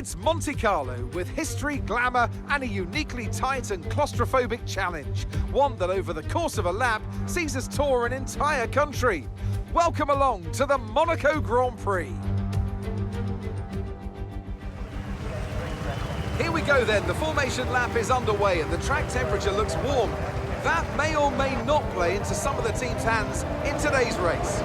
It's Monte Carlo with history, glamour and a uniquely tight and claustrophobic challenge. One that over the course of a lap sees us tour an entire country. Welcome along to the Monaco Grand Prix. Here we go then, the formation lap is underway and the track temperature looks warm. That may or may not play into some of the team's hands in today's race.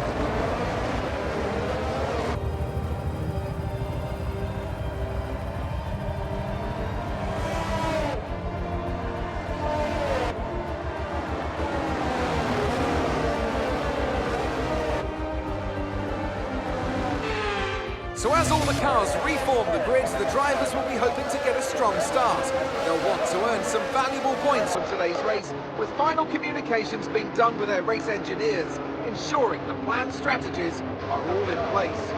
So as all the cars reform the grids, the drivers will be hoping to get a strong start. They'll want to earn some valuable points from today's race, with final communications being done with their race engineers, ensuring the planned strategies are all in place.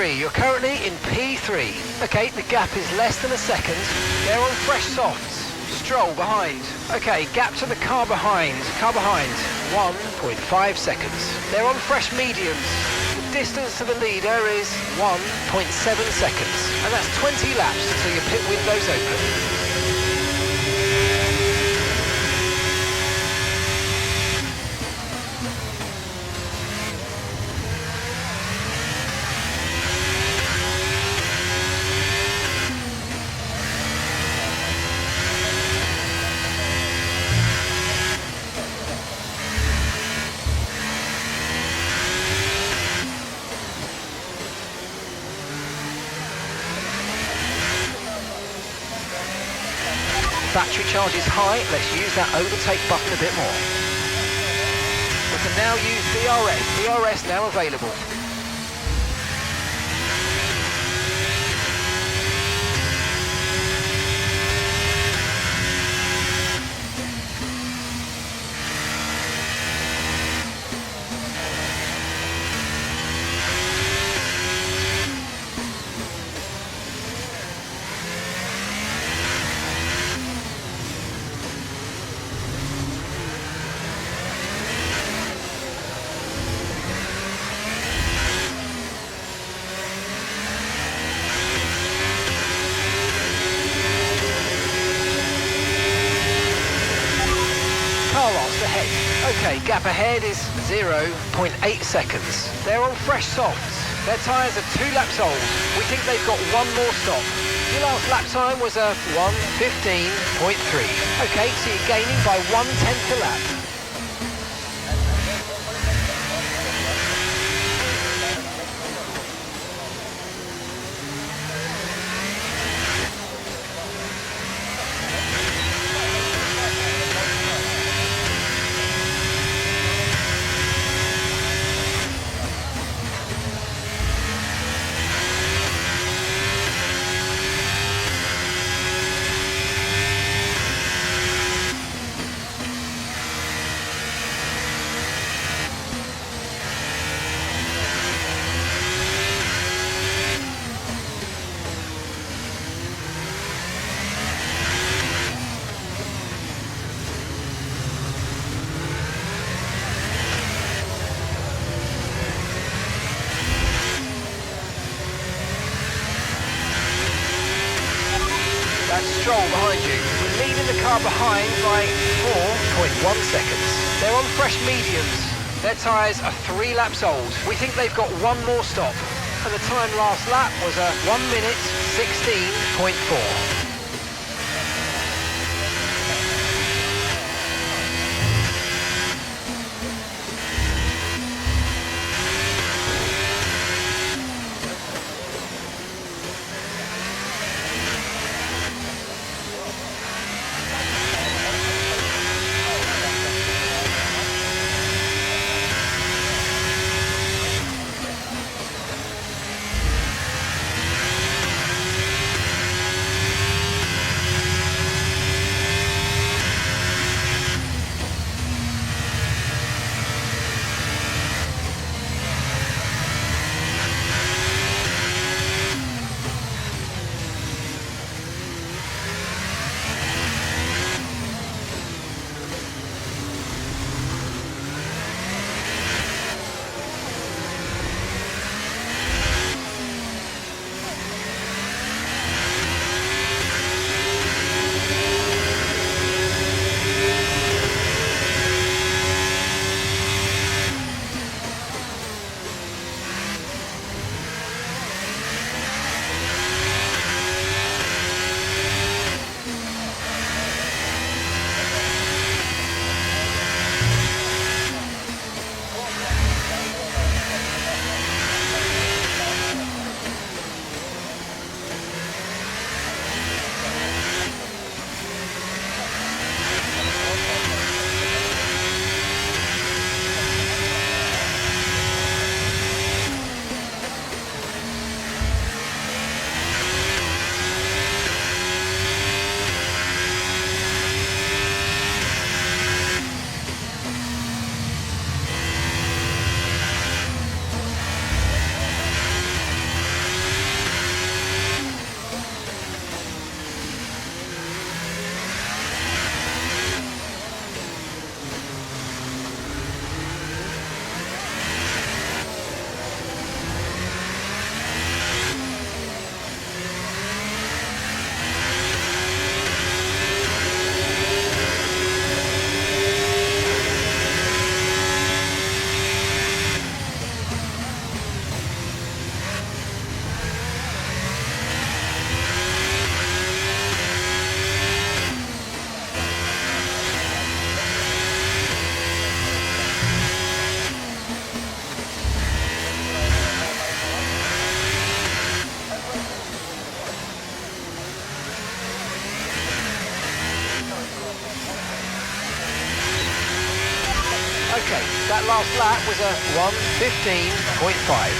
You're currently in P3. Okay, the gap is less than a second. They're on fresh softs. Stroll behind. Okay, gap to the car behind. 1.5 seconds. They're on fresh mediums. The distance to the leader is 1.7 seconds. And that's 20 laps until your pit window's open. Battery charge is high, let's use that overtake button a bit more. We can now use DRS, DRS now available. Okay, gap ahead is 0.8 seconds. They're on fresh softs. Their tyres are 2 laps old. We think they've got one more stop. Your last lap time was a 1:15.3. Okay, so you're gaining by 1/10 a lap. That's Stroll behind you. We're leading the car behind by 4.1 seconds. They're on fresh mediums. Their tyres are 3 laps old. We think they've got one more stop. And the time last lap was a 1:16.4. Okay, that last lap was a 1:15.5.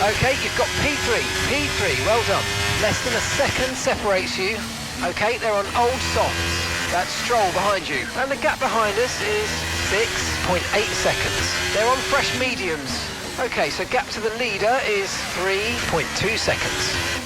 Okay, you've got P3, well done. Less than a second separates you. Okay, they're on old softs. That's Stroll behind you. And the gap behind us is 6.8 seconds. They're on fresh mediums. Okay, so gap to the leader is 3.2 seconds.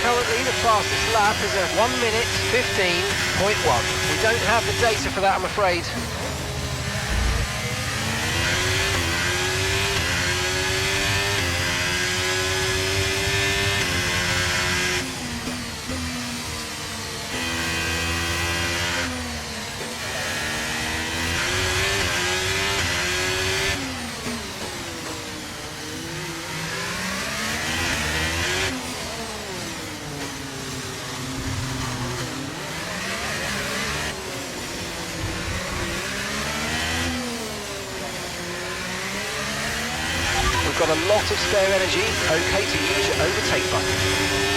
Currently the fastest lap is at 1 minute 15.1. We don't have the data for that, I'm afraid. We've got a lot of spare energy, okay to use your overtake button.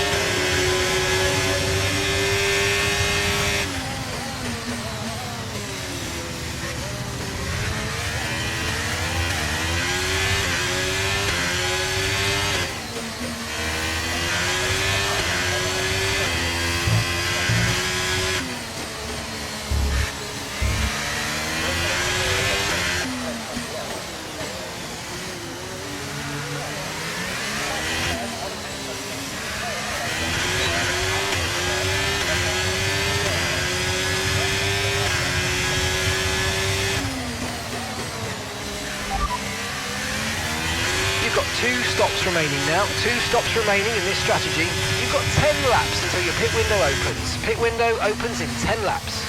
2 stops remaining now. 2 stops remaining in this strategy. You've got 10 laps until your pit window opens. Pit window opens in 10 laps.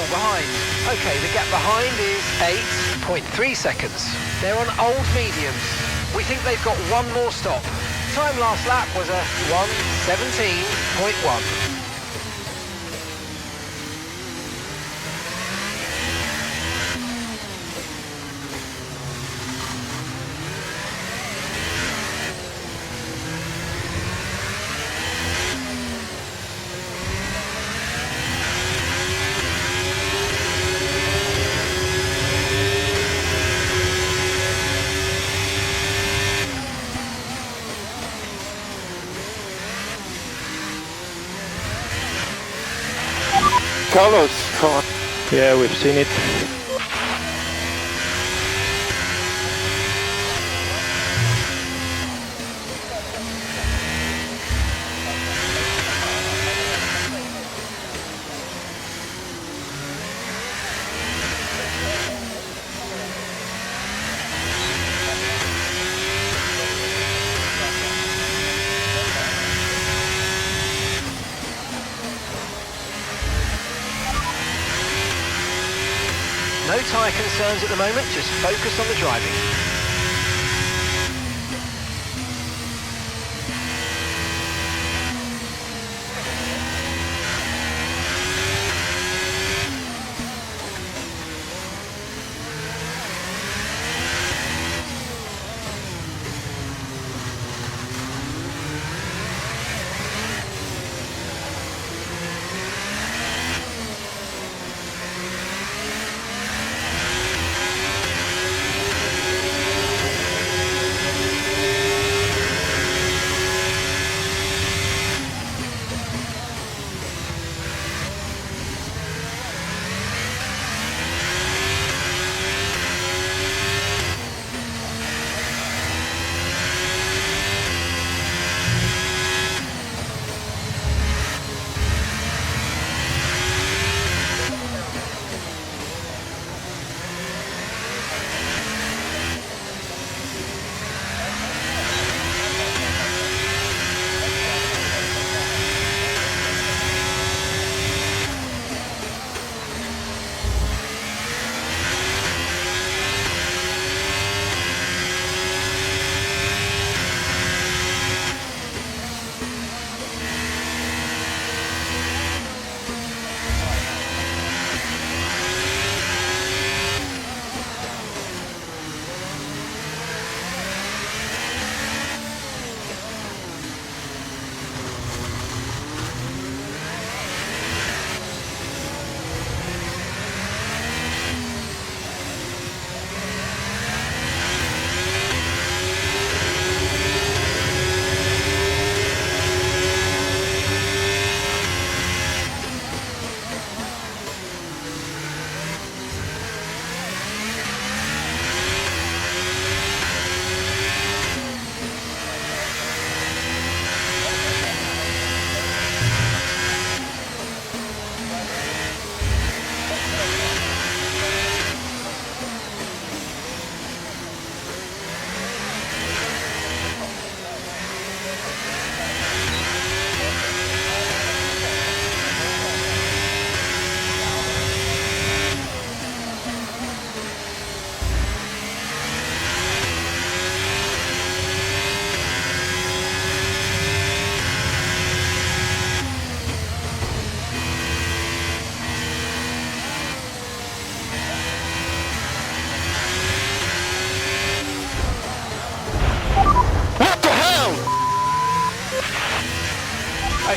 Behind. Okay, the gap behind is 8.3 seconds. They're on old mediums. We think they've got one more stop. Time last lap was a 1:17.1. Carlos, come on. Yeah, we've seen it. No tyre concerns at the moment, just focus on the driving.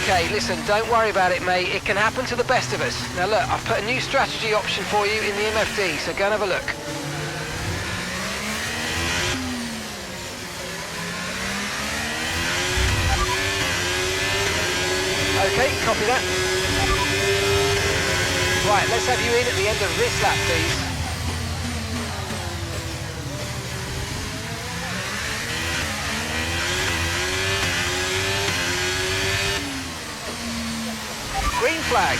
Okay, listen, don't worry about it, mate. It can happen to the best of us. Now look, I've put a new strategy option for you in the MFD, so go and have a look. Okay, copy that. Right, let's have you in at the end of this lap, please. Green flag.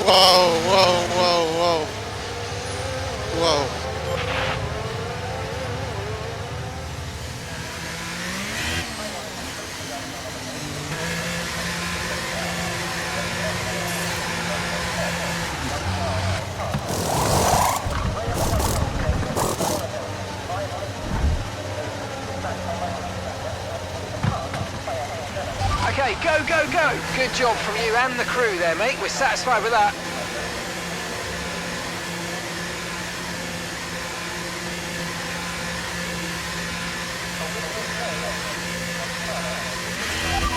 Whoa, whoa, whoa, whoa. Whoa. Okay, go, go, go. Good job from you and the crew there, mate. We're satisfied with that.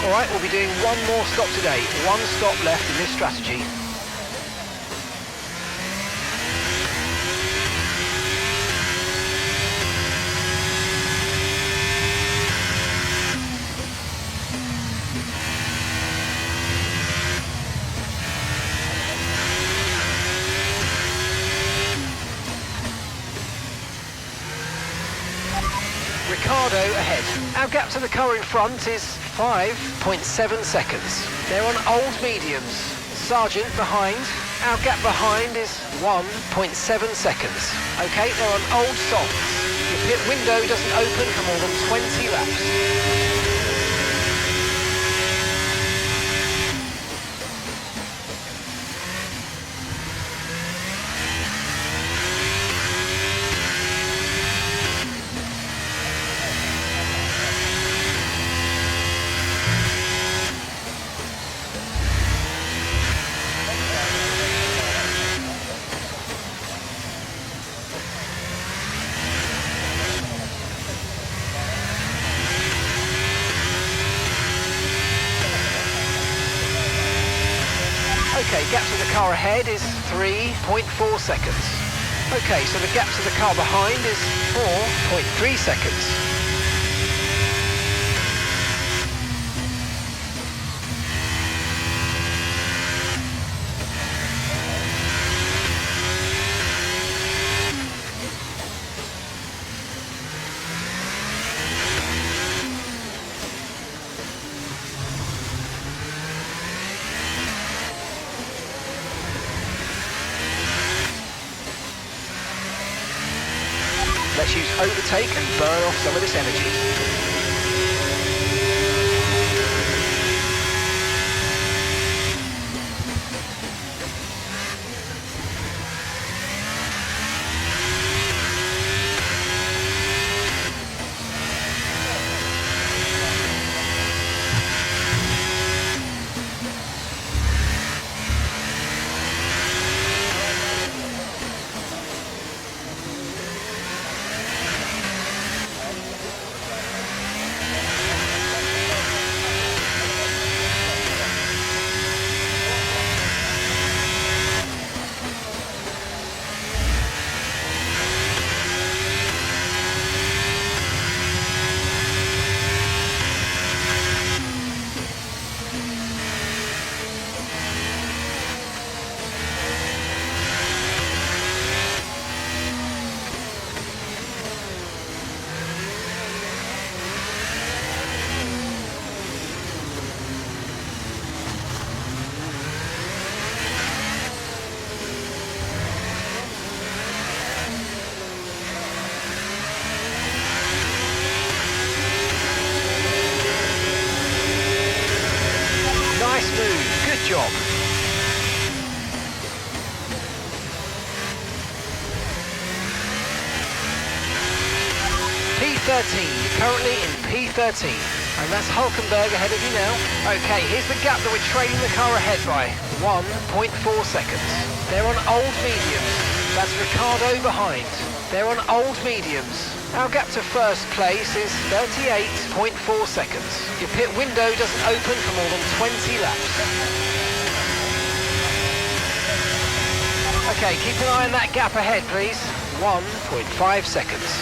All right, we'll be doing one more stop today. One stop left in this strategy. Ricardo ahead. Our gap to the car in front is 5.7 seconds. They're on old mediums. Sargent behind. Our gap behind is 1.7 seconds. Okay, they're on old softs. The pit window doesn't open for more than 20 laps. Okay, gap to the car ahead is 3.4 seconds. Okay, so the gap to the car behind is 4.3 seconds. Let's use overtake and burn off some of this energy. Nice move, good job. currently in P13. And that's Hulkenberg ahead of you now. Okay, here's the gap that we're trailing the car ahead by. 1.4 seconds. They're on old mediums. That's Ricciardo behind. They're on old mediums. Our gap to first place is 38.4 seconds. Your pit window doesn't open for more than 20 laps. Okay, keep an eye on that gap ahead, please. 1.5 seconds.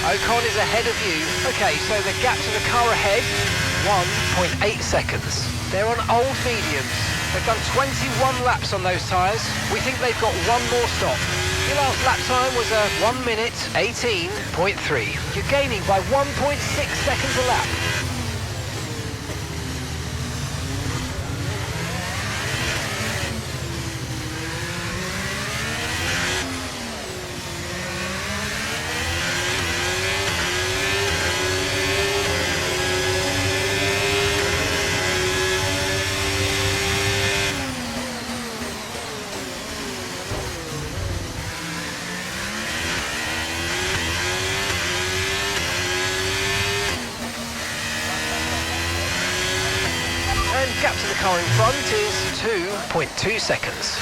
Ocon is ahead of you. Okay, so the gap to the car ahead, 1.8 seconds. They're on old mediums. They've done 21 laps on those tyres. We think they've got one more stop. Your last lap time was a 1 minute 18.3. You're gaining by 1.6 seconds a lap. Gap to the car in front is 2.2 seconds.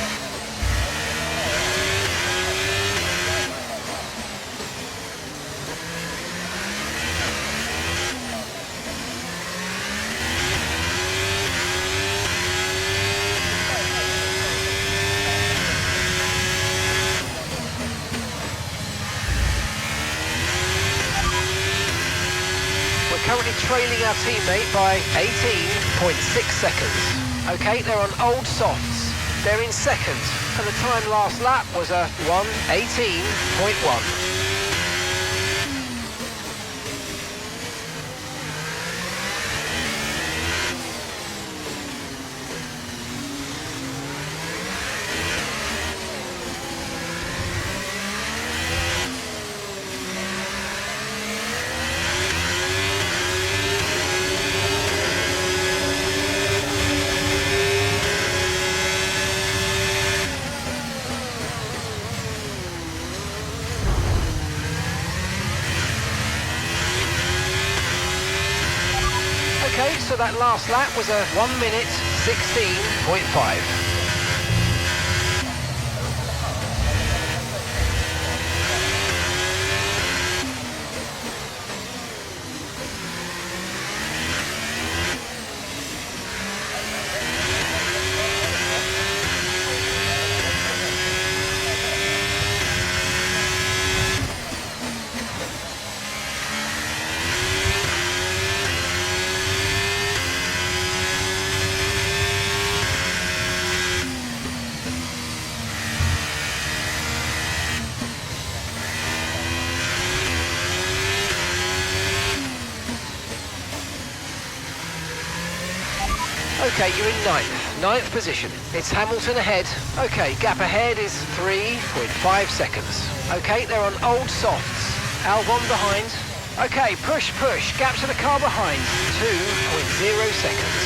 Currently trailing our teammate by 18.6 seconds. Okay, they're on old softs. They're in second, and the time last lap was a 1:18.1. Okay, so that last lap was a 1 minute 16.5. Okay, you're in ninth position. It's Hamilton ahead. Okay, gap ahead is 3.5 seconds. Okay, they're on old softs. Albon behind. Okay, push, gap to the car behind, 2.0 seconds.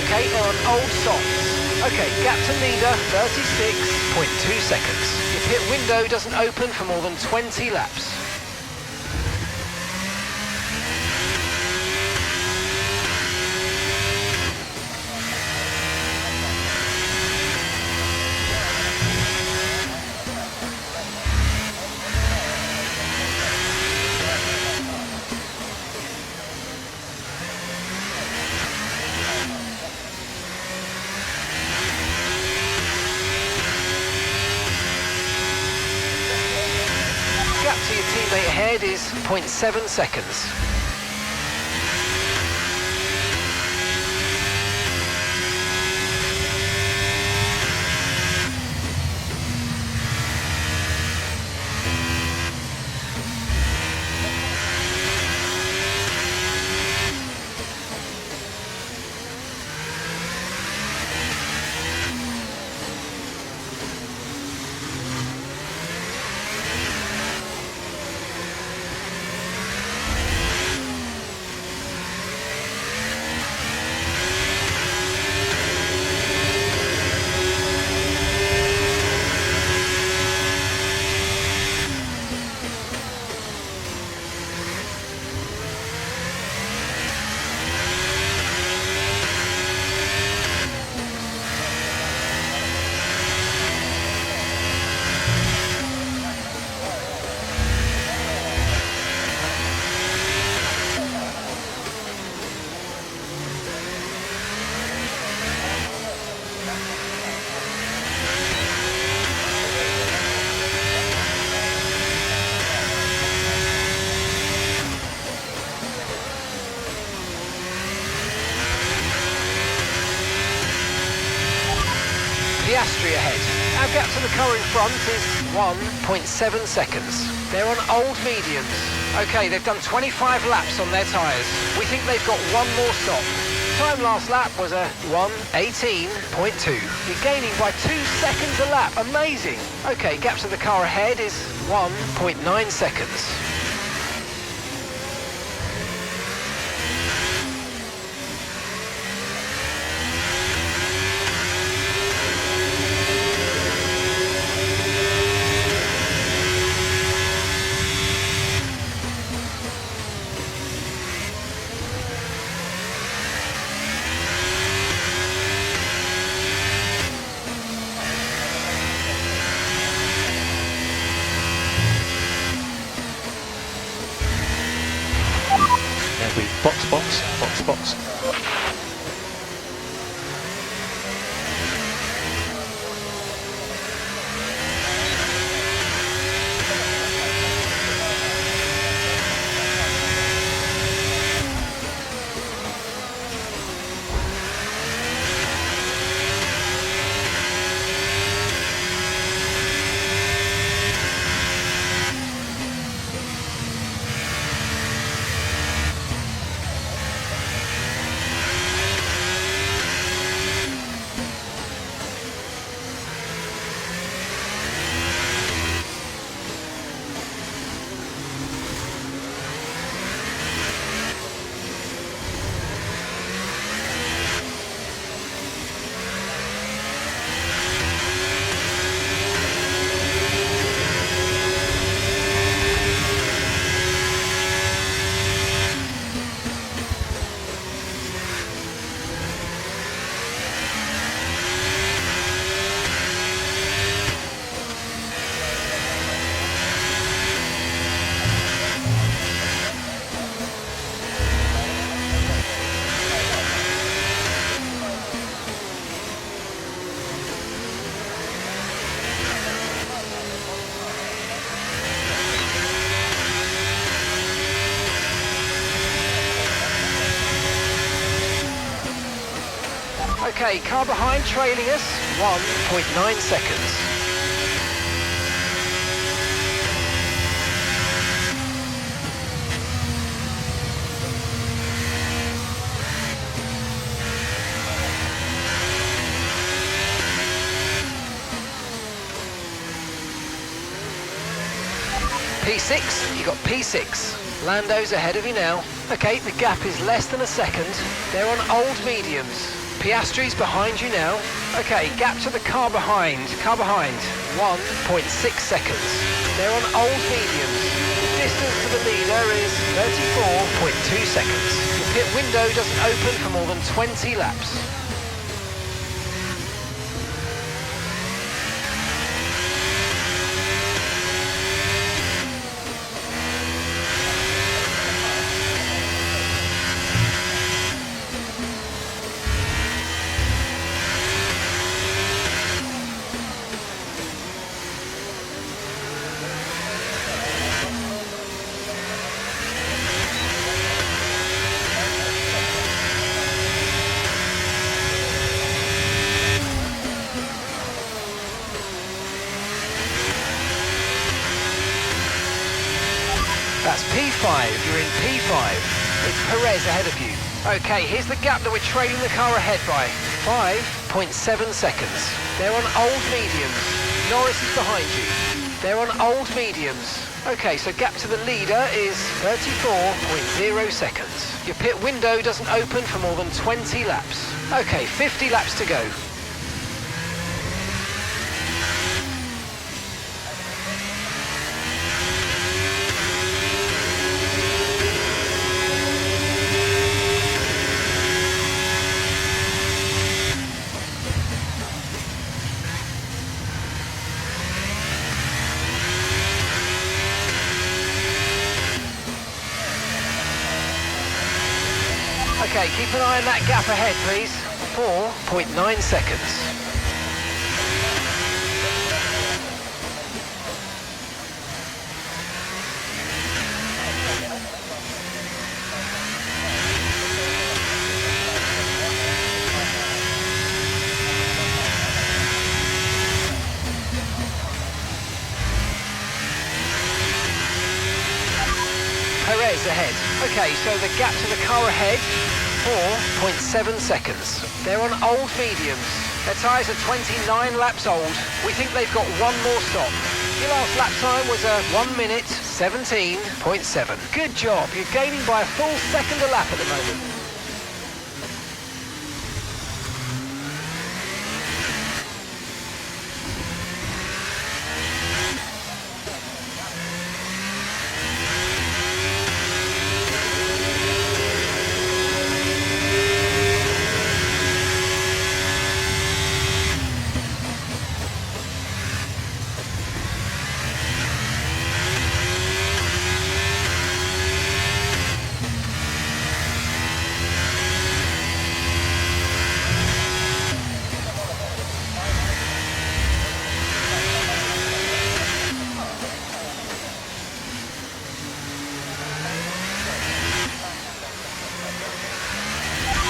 Okay, they're on old softs. Okay, gap to leader, 36.2 seconds. Your pit window doesn't open for more than 20 laps. Gap to your teammate ahead is 0.7 seconds. Piastri ahead. Our gap to the car in front is 1.7 seconds. They're on old mediums. Okay, they've done 25 laps on their tyres. We think they've got one more stop. Time last lap was a 1:18.2. You're gaining by 2 seconds a lap. Amazing. Okay, gap to the car ahead is 1.9 seconds. Box. Okay, car behind trailing us, 1.9 seconds. P6, you got P6. Lando's ahead of you now. Okay, the gap is less than a second. They're on old mediums. Piastri's behind you now. Okay, gap to the car behind. 1.6 seconds. They're on old mediums. The distance to the leader is 34.2 seconds. The pit window doesn't open for more than 20 laps. That's P5, you're in P5. It's Perez ahead of you. Okay, here's the gap that we're trailing the car ahead by. 5.7 seconds. They're on old mediums. Norris is behind you. They're on old mediums. Okay, so gap to the leader is 34.0 seconds. Your pit window doesn't open for more than 20 laps. Okay, 50 laps to go. Okay, keep an eye on that gap ahead, please. 4.9 seconds. Perez ahead. Okay, so the gap to the car ahead, 4.7 seconds. They're on old mediums. Their tyres are 29 laps old. We think they've got one more stop. Your last lap time was a 1 minute 17.7. Good job. You're gaining by a full second a lap at the moment.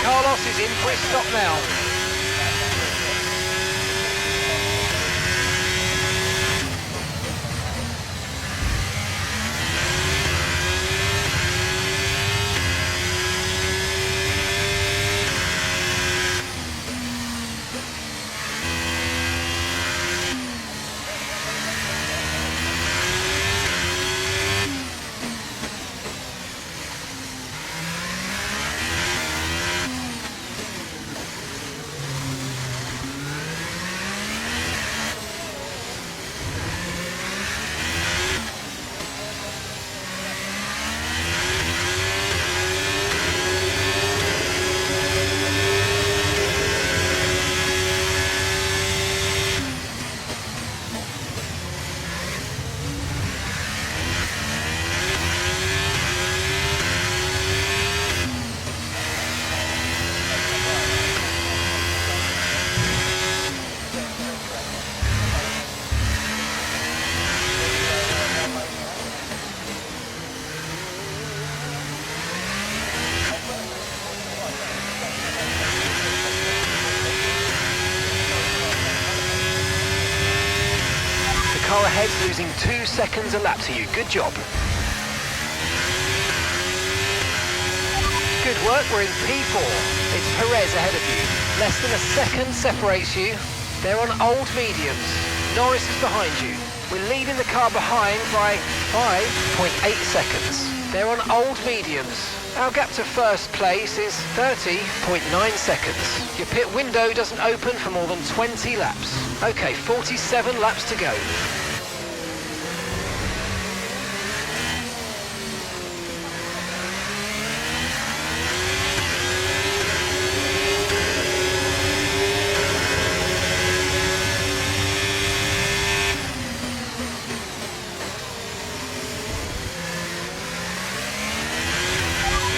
Carlos is in for his stop now. Car ahead losing 2 seconds a lap to you. Good job. Good work, we're in P4. It's Perez ahead of you. Less than a second separates you. They're on old mediums. Norris is behind you. We're leading the car behind by 5.8 seconds. They're on old mediums. Our gap to first place is 30.9 seconds. Your pit window doesn't open for more than 20 laps. Okay, 47 laps to go.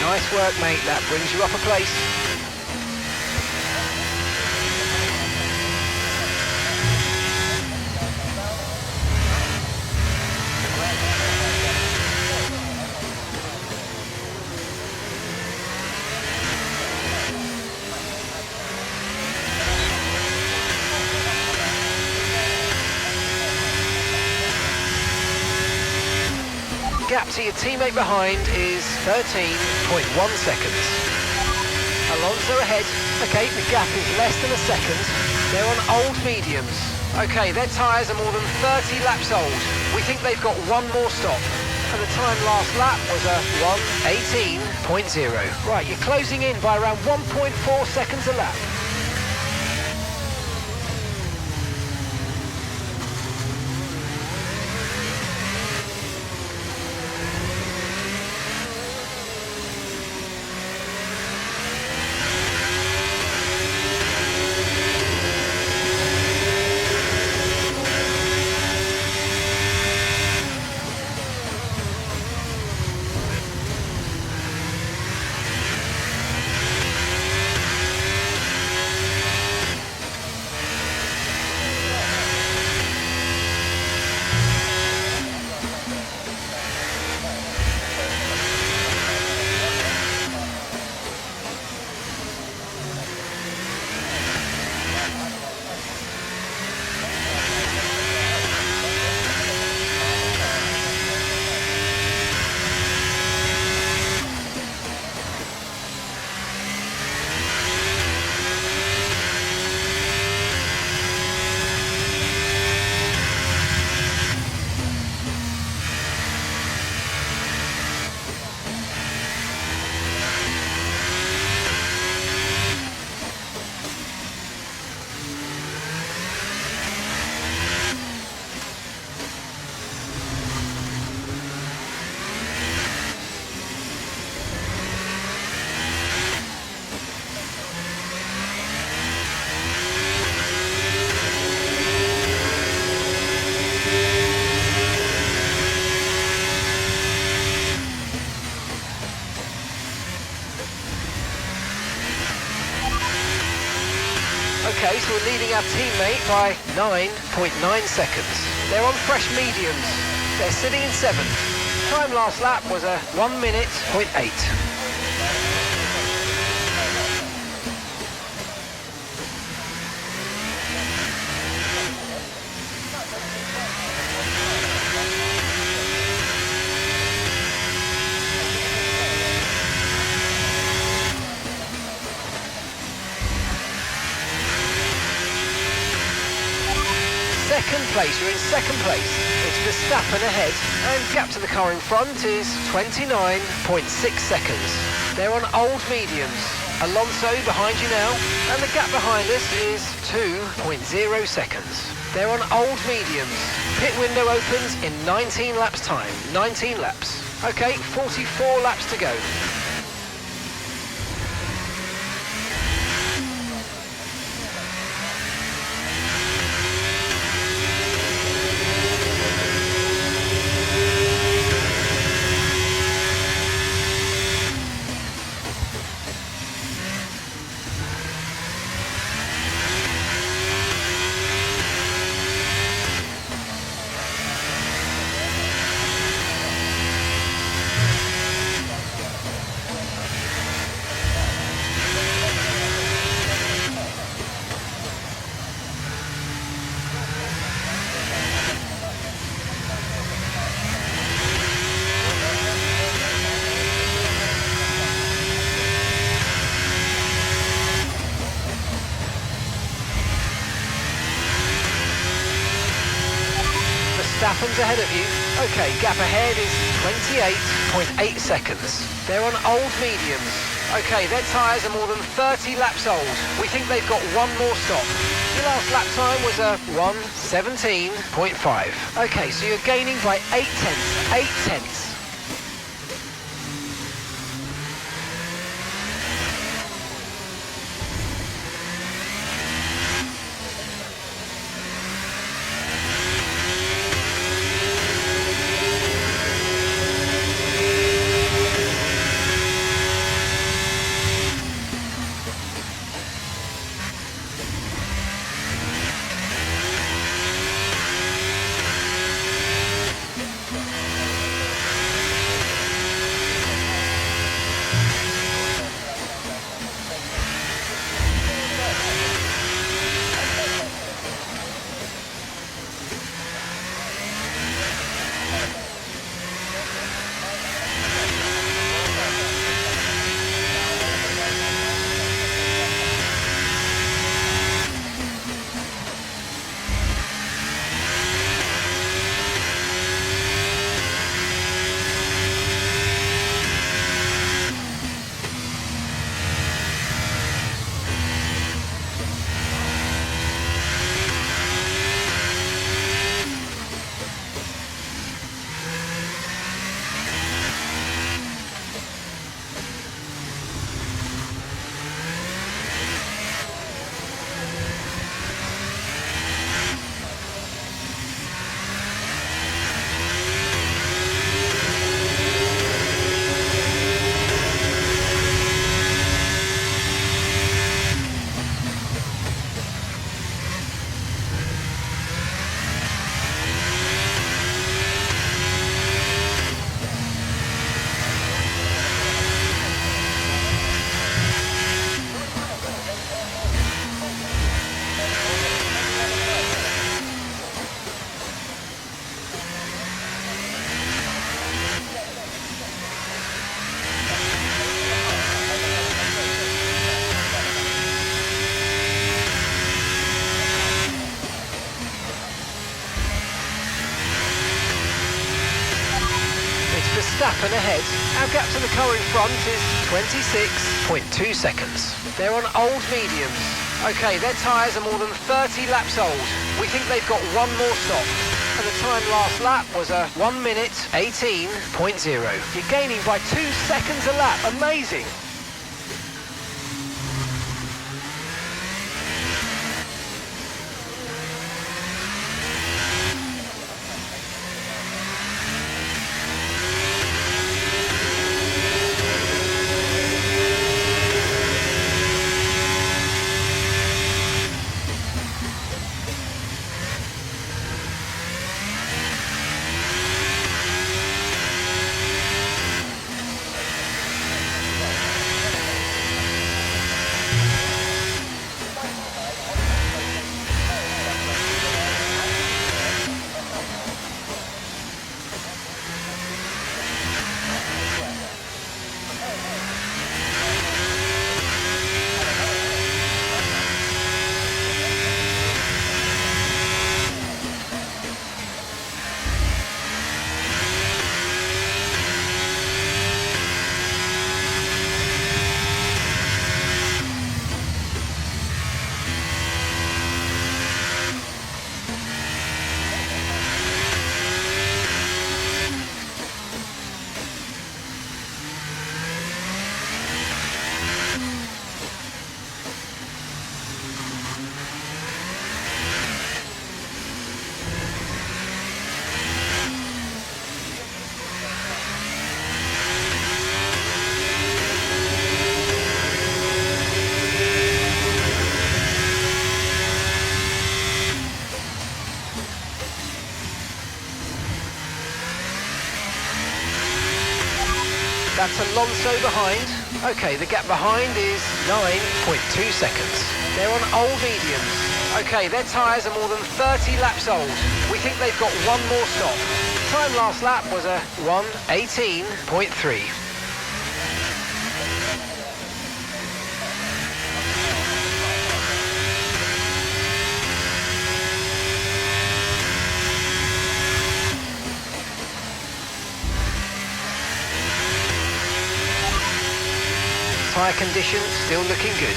Nice work, mate. That brings you up a place. Gap to your teammate behind is 13.1 seconds. Alonso ahead. Okay, the gap is less than a second. They're on old mediums. Okay, their tyres are more than 30 laps old. We think they've got one more stop. And the time last lap was a 1:18.0. Right, you're closing in by around 1.4 seconds a lap. Okay, so we're leading our teammate by 9.9 seconds. They're on fresh mediums. They're sitting in 7th. Time last lap was a 1:08. Second place, you're in second place. It's Verstappen ahead, and gap to the car in front is 29.6 seconds. They're on old mediums. Alonso behind you now, and the gap behind us is 2.0 seconds. They're on old mediums. Pit window opens in 19 laps time. 19 laps. Okay, 44 laps to go. Verstappen's ahead of you. Okay, gap ahead is 28.8 seconds. They're on old mediums. Okay, their tyres are more than 30 laps old. We think they've got one more stop. Your last lap time was a 1:17.5. Okay, so you're gaining by 8 tenths. 8 tenths. Verstappen ahead. Our gap to the car in front is 26.2 seconds. They're on old mediums. Okay, their tyres are more than 30 laps old. We think they've got one more stop. And the time last lap was a 1:18.0. You're gaining by 2 seconds a lap. Amazing. That's Alonso behind. Okay, the gap behind is 9.2 seconds. They're on old mediums. Okay, their tyres are more than 30 laps old. We think they've got one more stop. Time last lap was a 1:18.3. Tyre condition still looking good.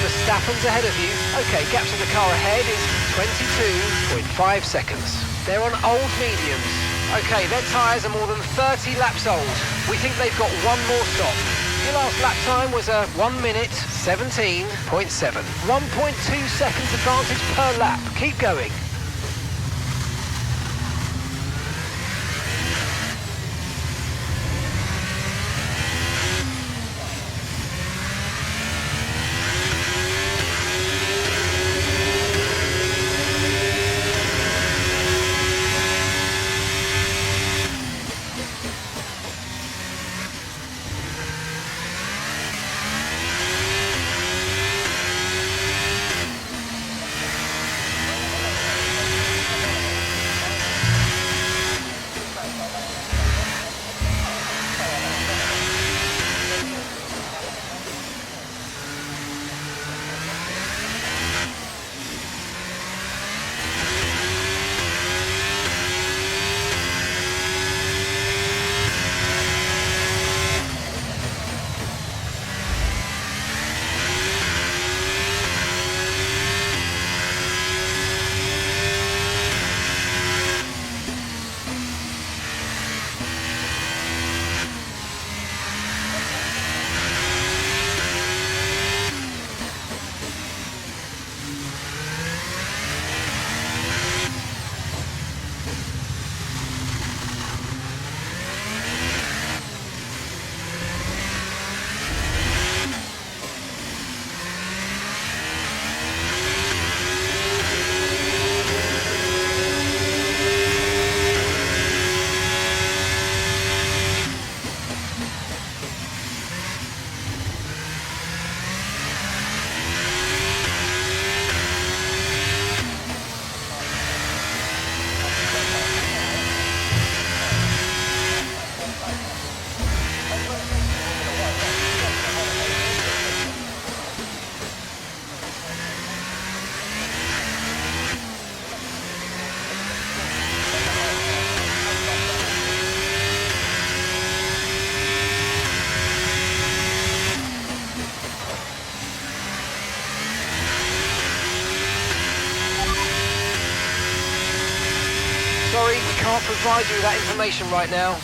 Verstappen's ahead of you. Okay, gap to the car ahead is 22.5 seconds. They're on old mediums. Okay, their tyres are more than 30 laps old. We think they've got one more stop. Your last lap time was a 1 minute 17.7. 1.2 seconds advantage per lap. Keep going. Sorry, we can't provide you with that information right now.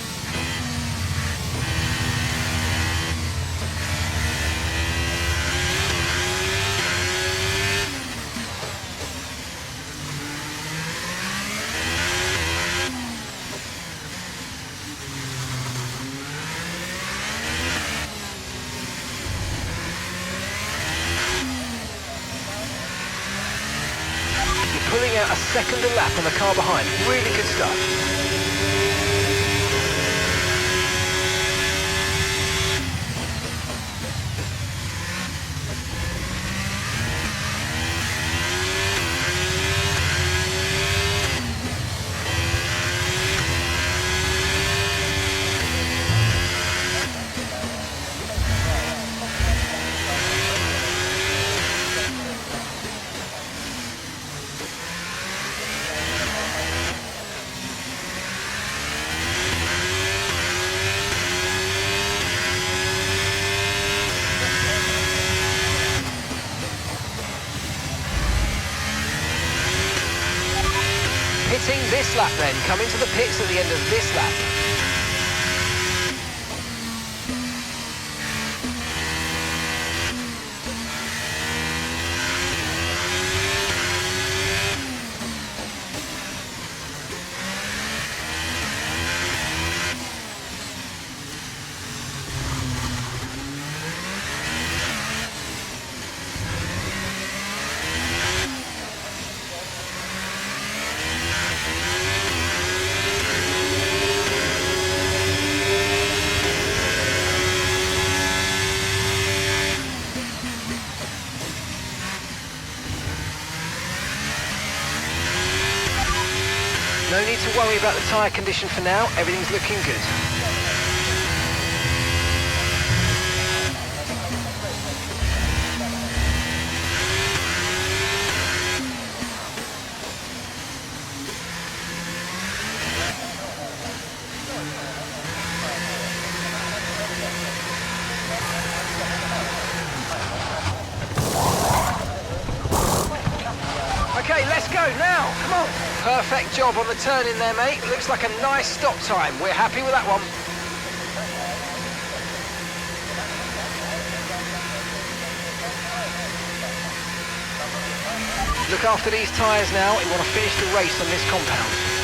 Pulling out a second a lap on the car behind. Really good stuff. Starting this lap then, coming to the pits at the end of this lap. No need to worry about the tyre condition for now, everything's looking good. Okay, let's go now, come on. Perfect job on the turn in there, mate. Looks like a nice stop time. We're happy with that one. Look after these tyres now. We want to finish the race on this compound.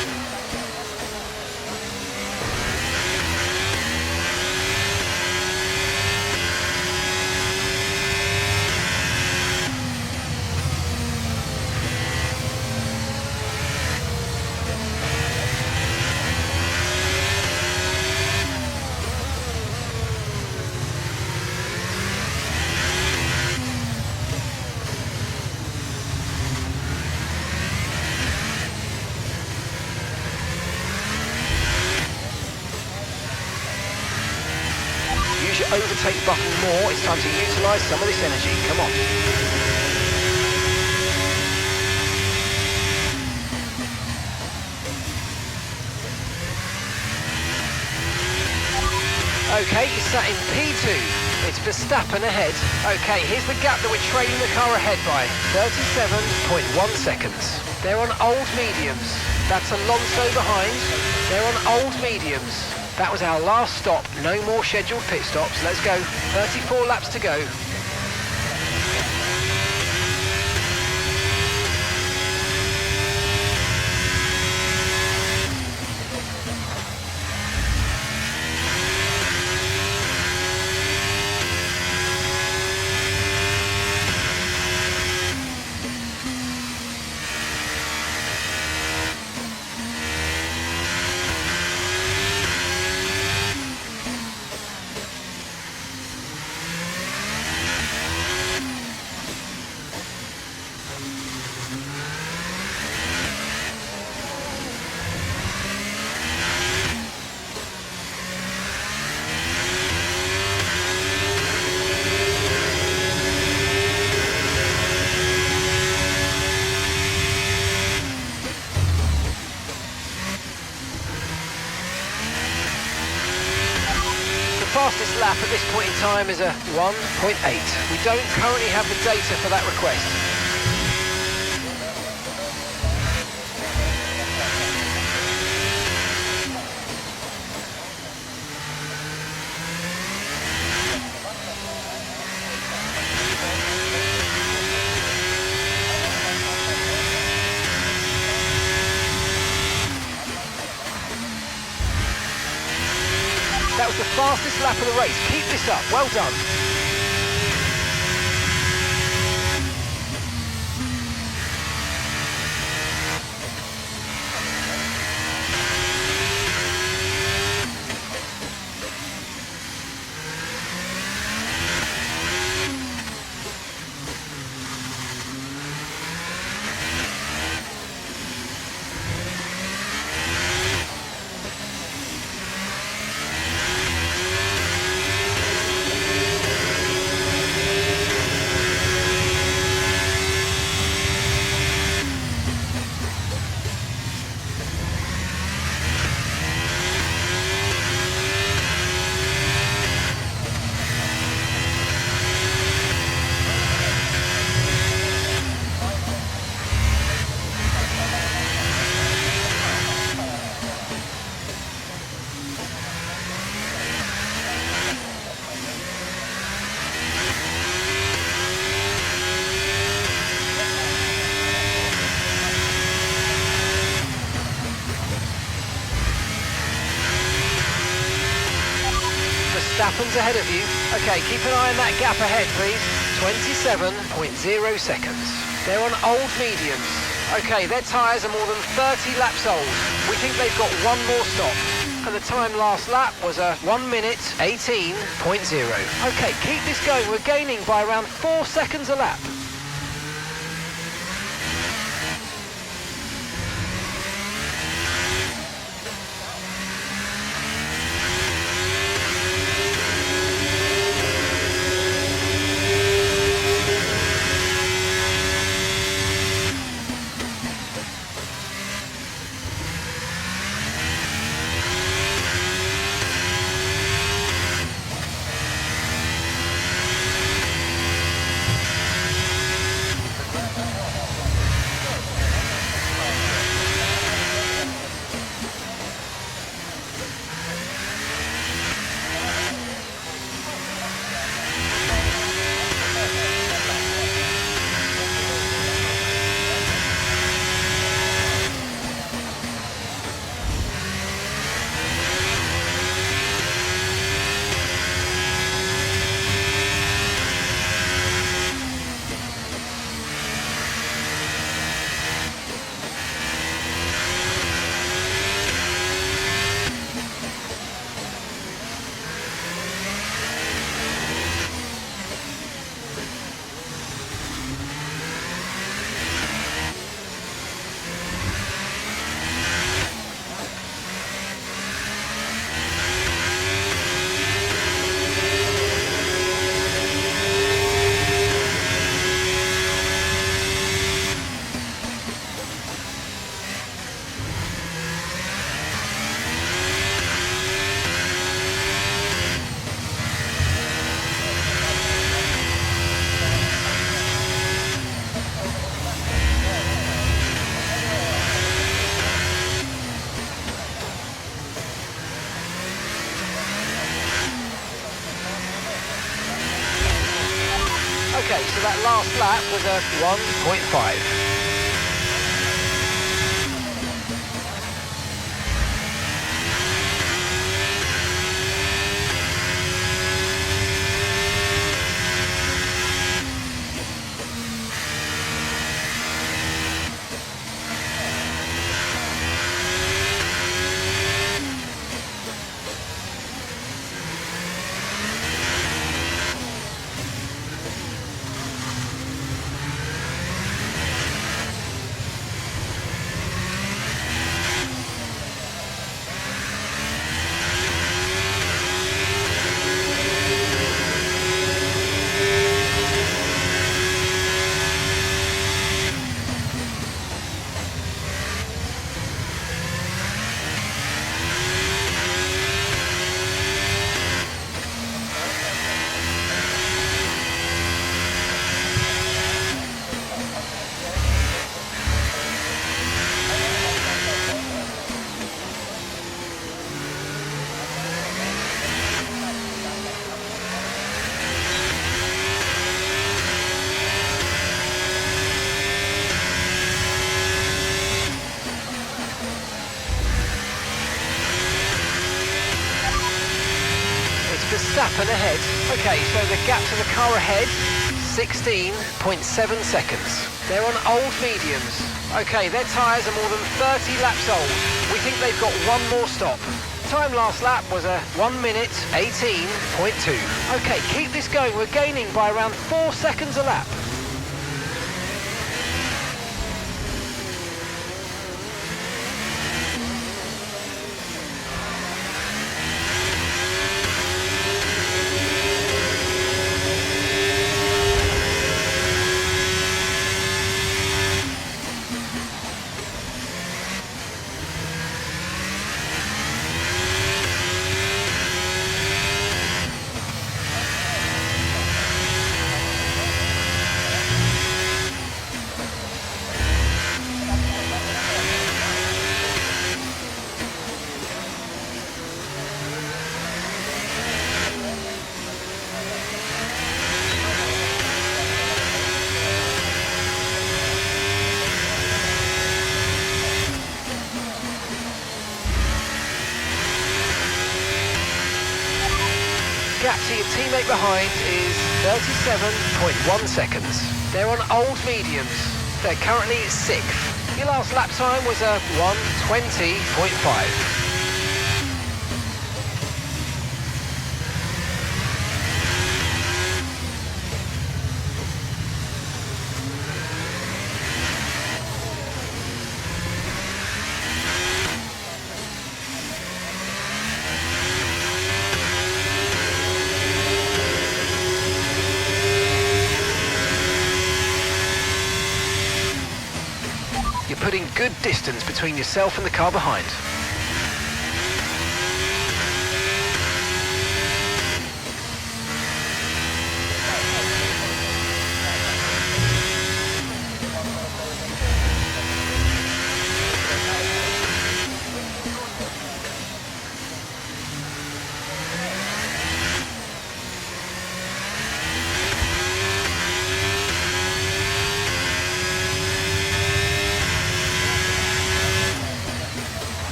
Use your overtake button more. It's time to utilise some of this energy. Come on. Okay, you sat in P2. It's Verstappen ahead. Okay, here's the gap that we're trailing the car ahead by. 37.1 seconds. They're on old mediums. That's Alonso behind. They're on old mediums. That was our last stop. No more scheduled pit stops. Let's go. 34 laps to go. Fastest lap at this point in time is a 1.8. We don't currently have the data for that request. That was the fastest lap of the race. Keep this up. Well done. Verstappen's ahead of you. Okay, keep an eye on that gap ahead, please. 27.0 seconds. They're on old mediums. Okay, their tyres are more than 30 laps old. We think they've got one more stop. And the time last lap was a 1 minute 18.0. Okay, keep this going. We're gaining by around 4 seconds a lap. Okay, so that last lap was a 1.5. Verstappen ahead. Okay, so the gap to the car ahead, 16.7 seconds. They're on old mediums. Okay, their tyres are more than 30 laps old. We think they've got one more stop. Time last lap was a 1 minute 18.2. Okay, keep this going. We're gaining by around 4 seconds a lap. gap to your teammate behind is 37.1 seconds. They're on old mediums. They're currently 6th. Your last lap time was a 1:20.5. You're putting good distance between yourself and the car behind.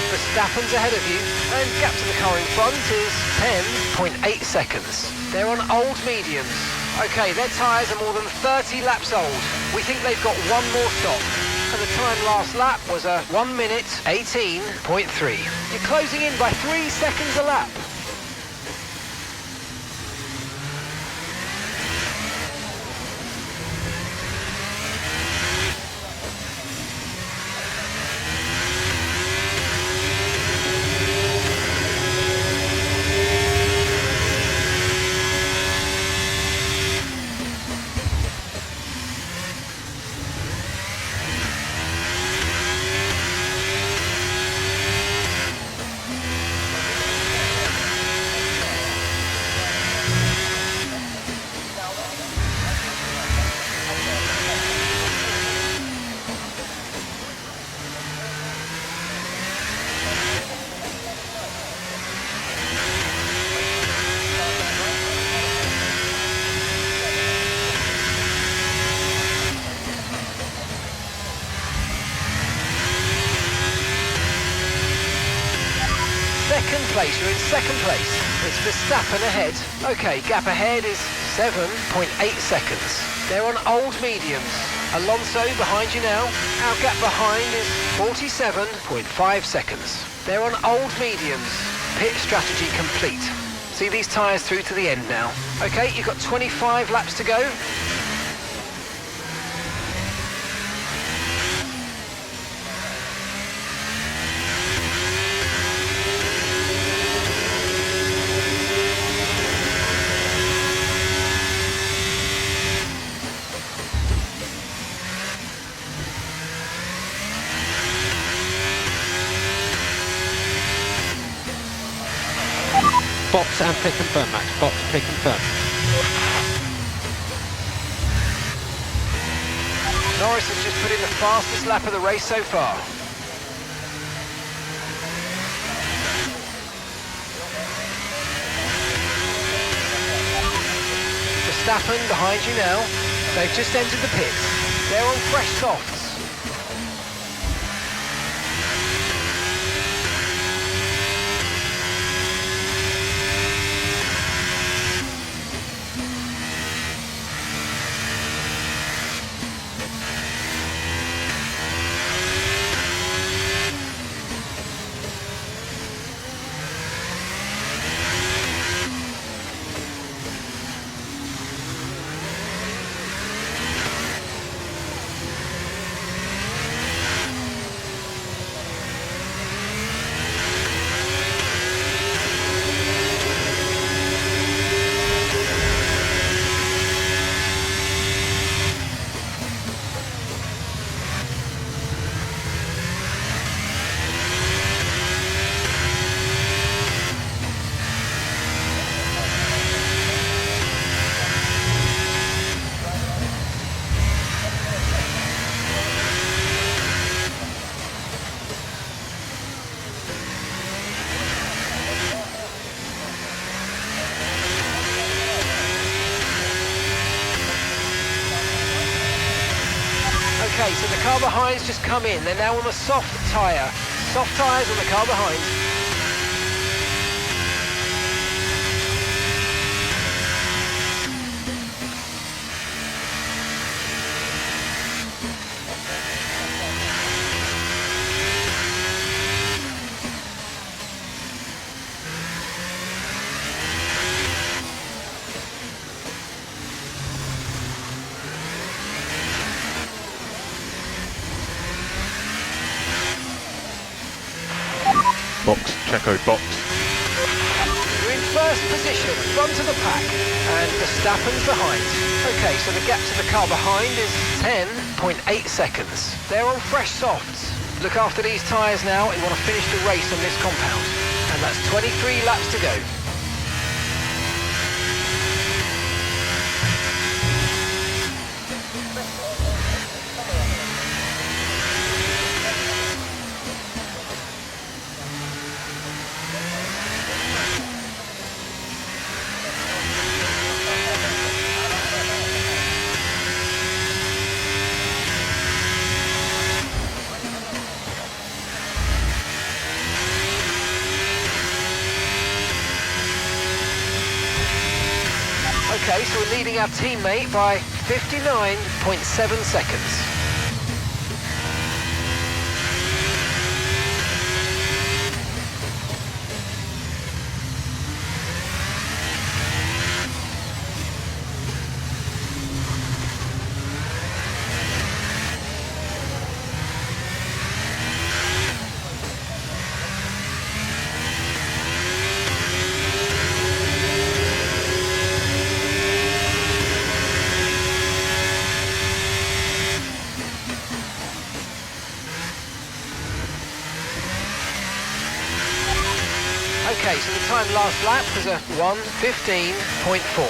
Verstappen's ahead of you, and gap to the car in front is 10.8 seconds. They're on old mediums. Okay, their tyres are more than 30 laps old. We think they've got one more stop. And the time last lap was a 1:18.3. You're closing in by 3 seconds a lap. Second place, you're in second place. It's Verstappen ahead. Okay, gap ahead is 7.8 seconds. They're on old mediums. Alonso behind you now. Our gap behind is 47.5 seconds. They're on old mediums. Pit strategy complete. See these tyres through to the end now. Okay, you've got 25 laps to go. Box and pre-confirm, Max. Box, pre-confirm. Norris has just put in the fastest lap of the race so far. Verstappen behind you now. They've just entered the pits. They're on fresh softs. Okay, so the car behind's just come in. They're now on a soft tyre. Soft tyres on the car behind. Box, Checo, box. You're in first position, front of the pack, and Verstappen's behind. Okay, so the gap to the car behind is 10.8 seconds. They're on fresh softs. Look after these tyres now. You want to finish the race on this compound. And that's 23 laps to go. Okay, so we're leading our teammate by 59.7 seconds. Okay, so the time last lap was a 1:15.4.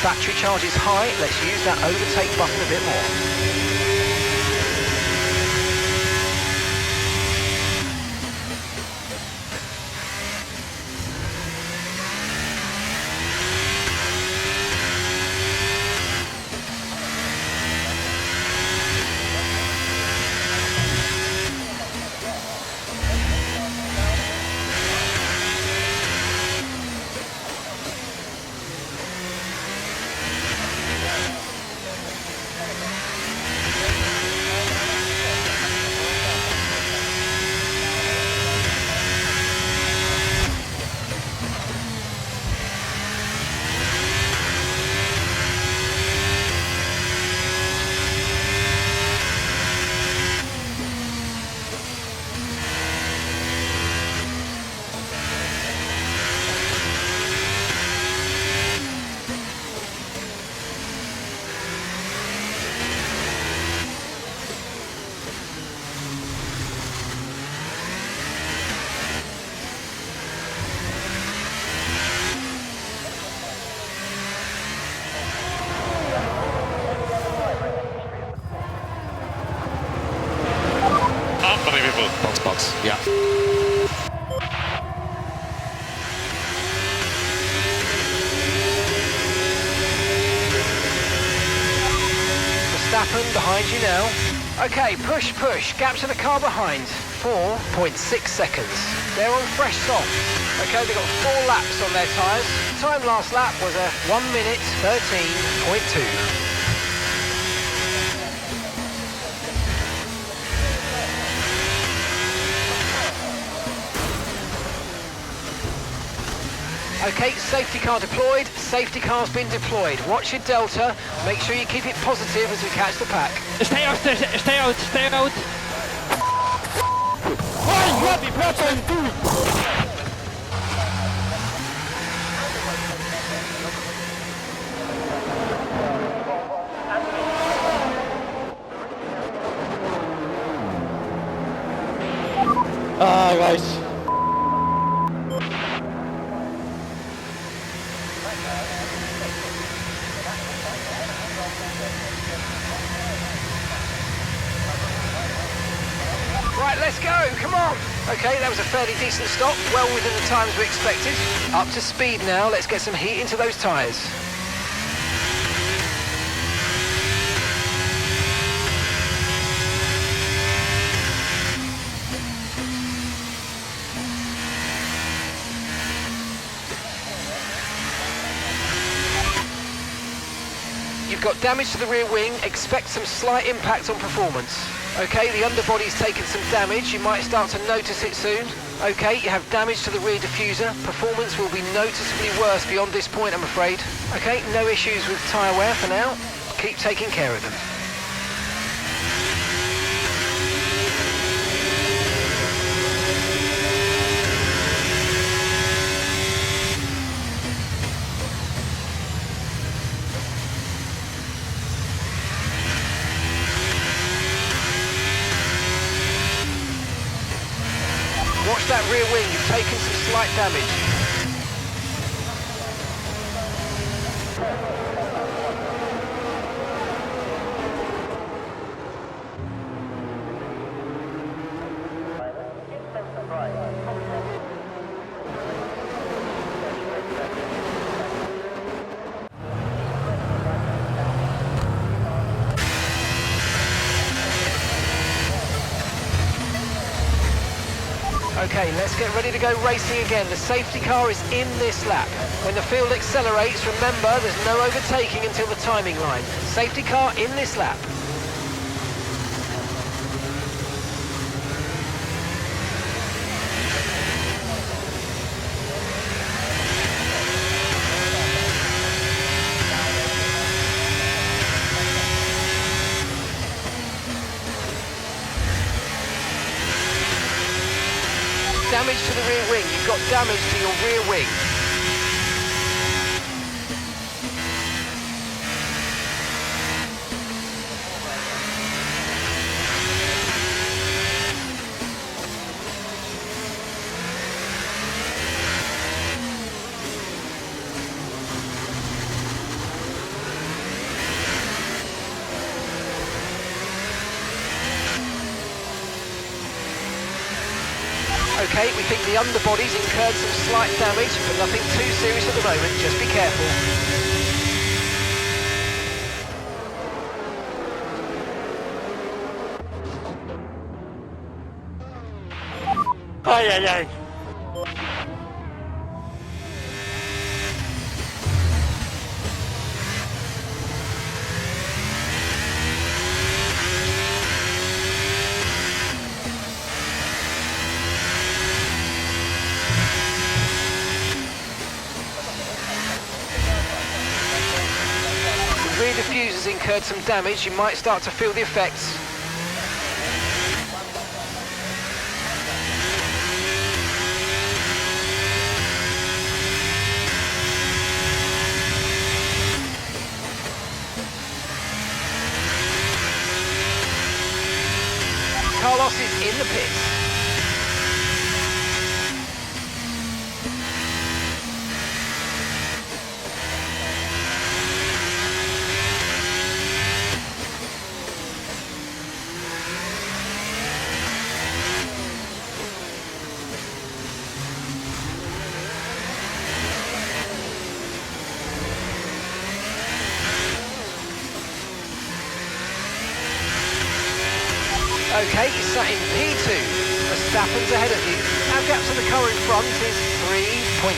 Battery charge is high, let's use that overtake button a bit more. Box, yeah. Verstappen behind you now. Okay, push, push. Gap to the car behind. 4.6 seconds. They're on fresh softs. Okay, they've got 4 laps on their tyres. Time last lap was a 1:13.2. Okay, safety car deployed, safety car's been deployed. Watch your delta, make sure you keep it positive as we catch the pack. Stay out, stay out, stay out. Ah, guys. Right, let's go, come on. Okay, that was a fairly decent stop, well within the times we expected. Up to speed now, let's get some heat into those tyres. You've got damage to the rear wing, expect some slight impact on performance. Okay, the underbody's taken some damage, you might start to notice it soon. Okay, you have damage to the rear diffuser, performance will be noticeably worse beyond this point, I'm afraid. Okay, no issues with tyre wear for now, keep taking care of them. Watch that rear wing, you've taken some slight damage. Okay, let's get ready to go racing again. The safety car is in this lap. When the field accelerates, remember there's no overtaking until the timing line. Safety car in this lap. Damage to the rear wing, you've got damage to your rear wing. Okay, we think the underbody's incurred some slight damage, but nothing too serious at the moment, just be careful. Ay, ay, ay. Rear diffuser's incurred some damage, you might start to feel the effects. Carlos is in the pits. Okay, you're sat in P2. Verstappen's ahead of you. Our gap to the car in front is 3.7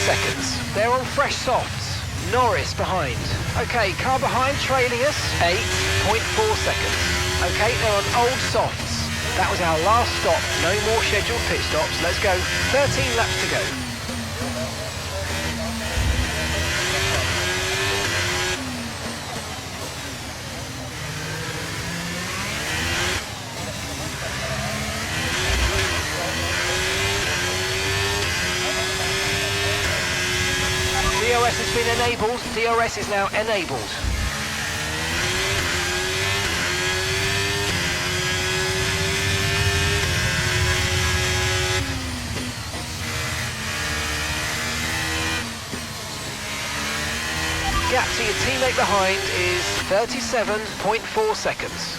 seconds. They're on fresh softs. Norris behind. Okay, car behind trailing us, 8.4 seconds. Okay, they're on old softs. That was our last stop. No more scheduled pit stops. Let's go. 13 laps to go. been enabled. DRS is now enabled. Gap to your teammate behind is 37.4 seconds.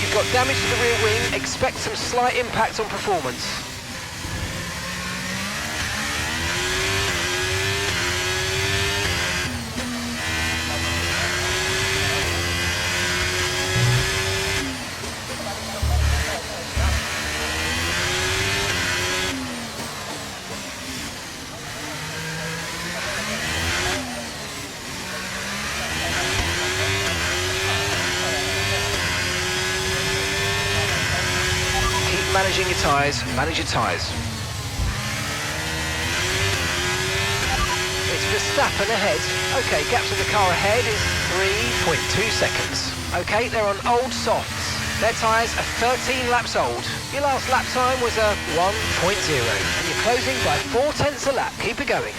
You've got damage to the rear wing. Expect some slight impact on performance. Managing your tyres, manage your tyres. It's Verstappen ahead. Okay, gap to the car ahead is 3.2 seconds. Okay, they're on old softs. Their tyres are 13 laps old. Your last lap time was a 1.0, and you're closing by 0.4 a lap. Keep it going.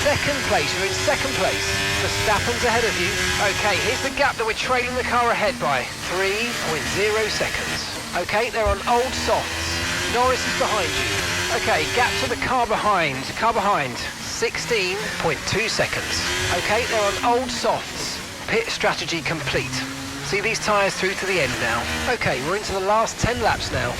Second place, you're in second place. Verstappen's ahead of you. Okay, here's the gap that we're trailing the car ahead by. 3.0 seconds. Okay, they're on old softs. Norris is behind you. Okay, gap to the car behind. 16.2 seconds. Okay, they're on old softs. Pit strategy complete. See these tyres through to the end now. Okay, we're into the last 10 laps now.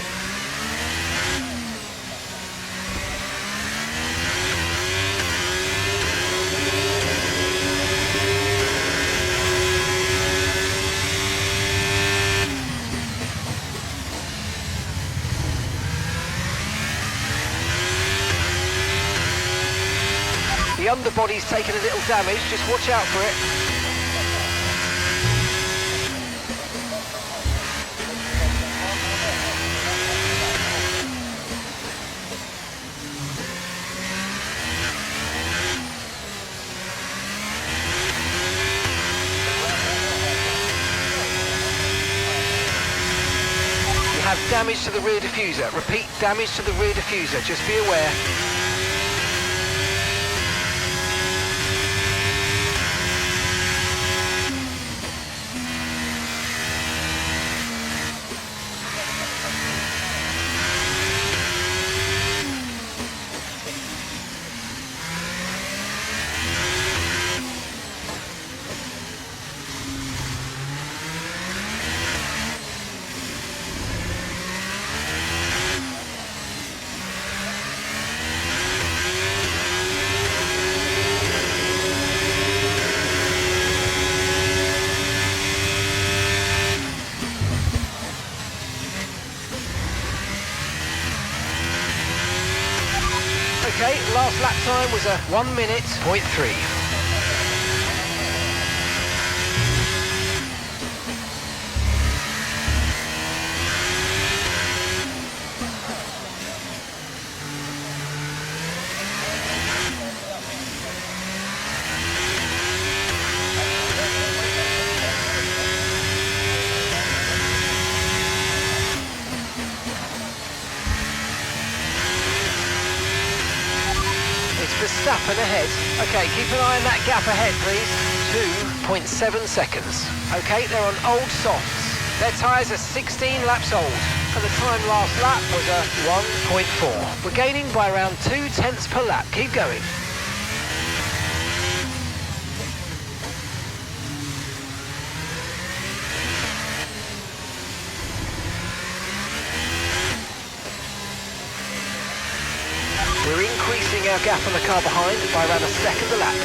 The underbody's taken a little damage, just watch out for it. You have damage to the rear diffuser. Repeat, damage to the rear diffuser, just be aware. Okay, last lap time was a 1 minute, 0.3. and ahead. Okay, keep an eye on that gap ahead, please. 2.7 seconds. Okay, they're on old softs. Their tyres are 16 laps old, and the time last lap was a 1.4. We're gaining by around 0.2 per lap. Keep going. We're increasing our gap on the car behind by around a second a lap.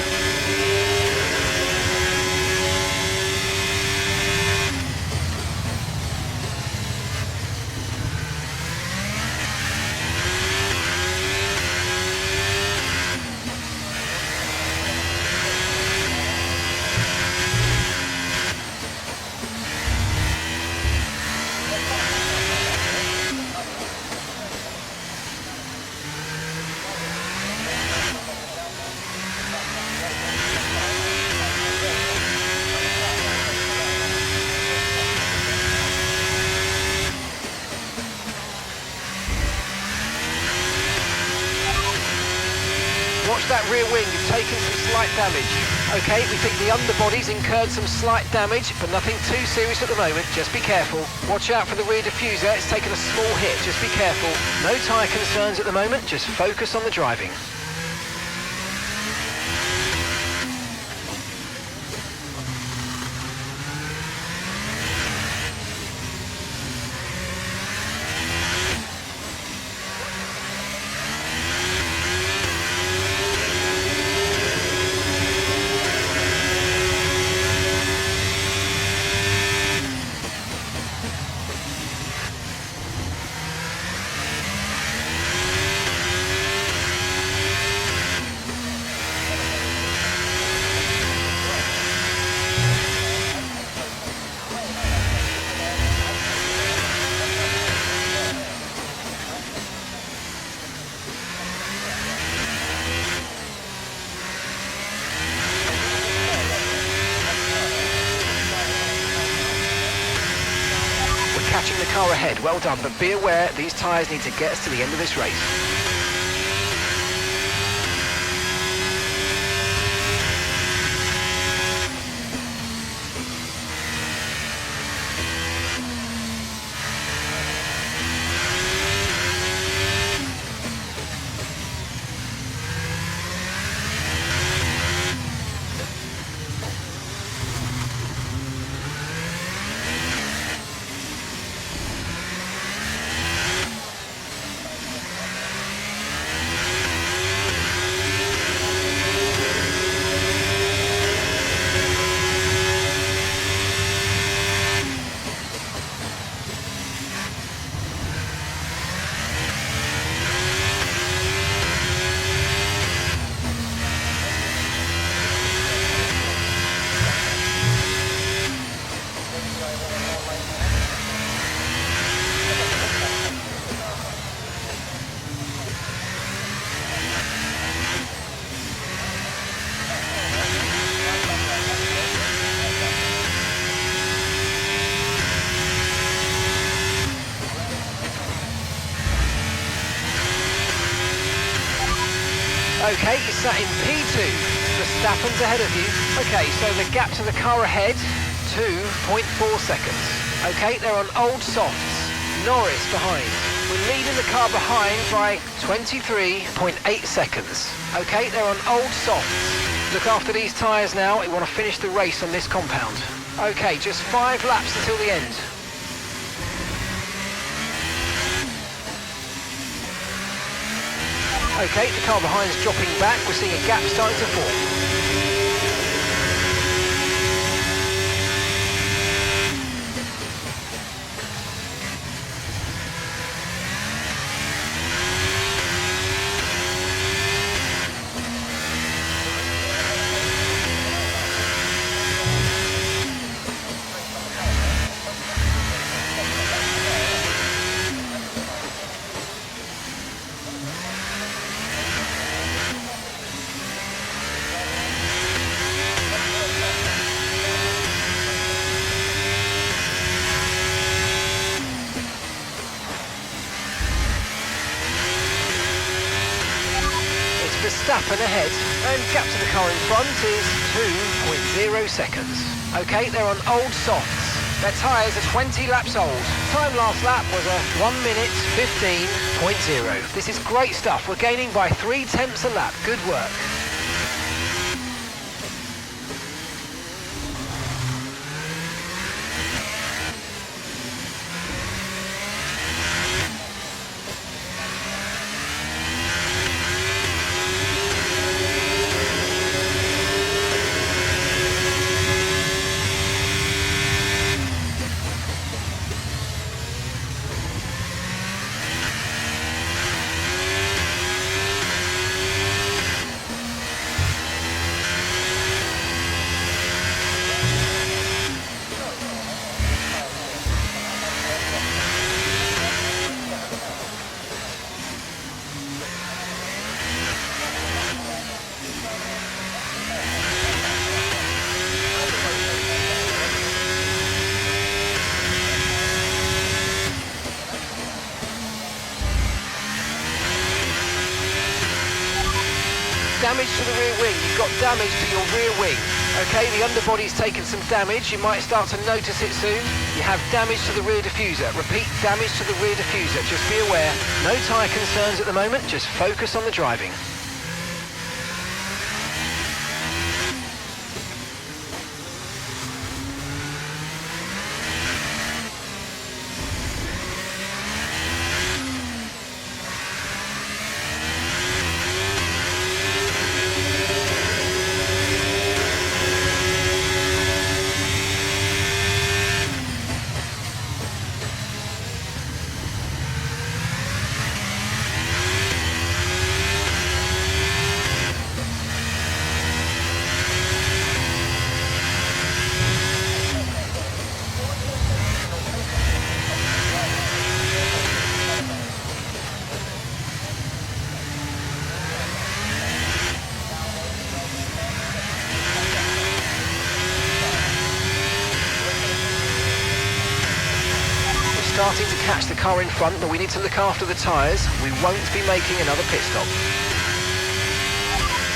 Watch that rear wing, you've taken some slight damage. Okay, we think the underbody's incurred some slight damage, but nothing too serious at the moment. Just be careful. Watch out for the rear diffuser, it's taken a small hit. Just be careful. No tyre concerns at the moment, just focus on the driving. Catching the car ahead, well done, but be aware these tyres need to get us to the end of this race. Okay, you sat in P2. Verstappen's ahead of you. Okay, so the gap to the car ahead, 2.4 seconds. Okay, they're on old softs. Norris behind. We're leading the car behind by 23.8 seconds. Okay, they're on old softs. Look after these tyres now. We want to finish the race on this compound. Okay, just 5 laps until the end. Okay, the car behind's dropping back. We're seeing a gap starting to form. Verstappen ahead, and gap to the car in front is 2.0 seconds. Okay, they're on old softs. Their tyres are 20 laps old. Time last lap was a 1 minute 15.0. This is great stuff. We're gaining by 0.3 a lap. Good work. Damage to the rear wing. You've got damage to your rear wing. Okay, the underbody's taken some damage. You might start to notice it soon. You have damage to the rear diffuser. Repeat, damage to the rear diffuser. Just be aware. No tyre concerns at the moment. Just focus on the driving. Starting to catch the car in front, but we need to look after the tyres. We won't be making another pit stop.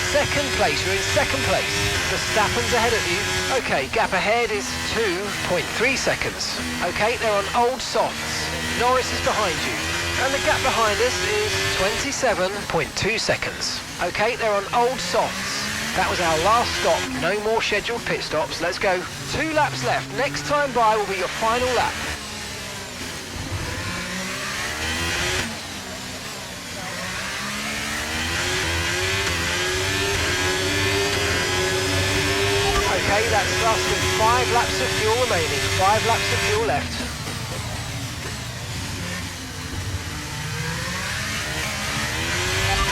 Second place, you're in second place. Verstappen's ahead of you. Okay, gap ahead is 2.3 seconds. Okay, they're on old softs. Norris is behind you. And the gap behind us is 27.2 seconds. Okay, they're on old softs. That was our last stop. No more scheduled pit stops. Let's go. 2 laps left. Next time by will be your final lap. Okay, that's us with 5 laps of fuel remaining. 5 laps of fuel left.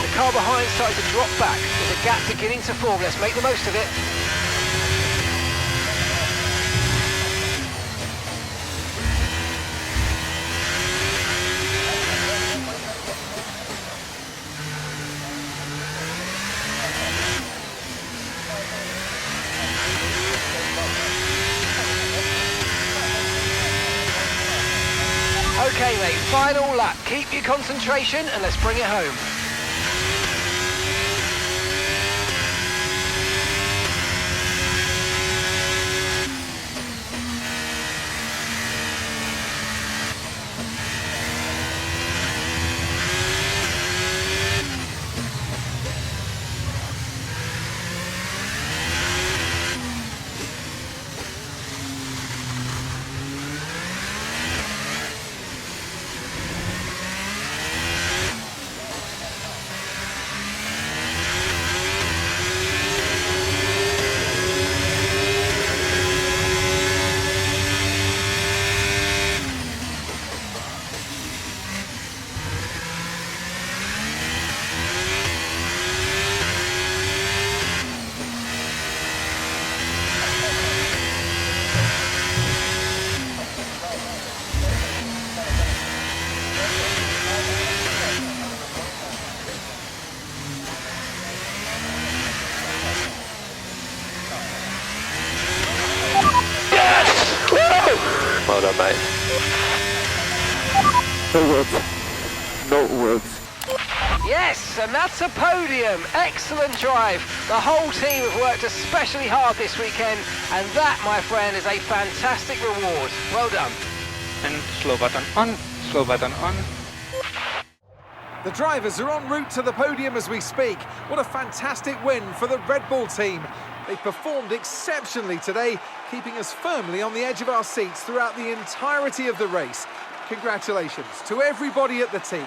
The car behind started to drop back. There's a gap beginning to form. Let's make the most of it. Okay mate, final lap. Keep your concentration and let's bring it home. Well done, mate. No words. No words. Yes, and that's a podium. Excellent drive. The whole team have worked especially hard this weekend, and that, my friend, is a fantastic reward. Well done. And slow button on, slow button on. The drivers are en route to the podium as we speak. What a fantastic win for the Red Bull team. They performed exceptionally today, keeping us firmly on the edge of our seats throughout the entirety of the race. Congratulations to everybody at the team.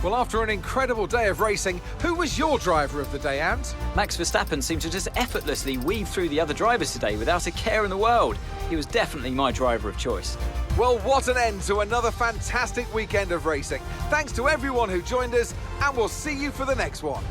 Well, after an incredible day of racing, who was your driver of the day, Ant? Max Verstappen seemed to just effortlessly weave through the other drivers today without a care in the world. He was definitely my driver of choice. Well, what an end to another fantastic weekend of racing. Thanks to everyone who joined us, and we'll see you for the next one.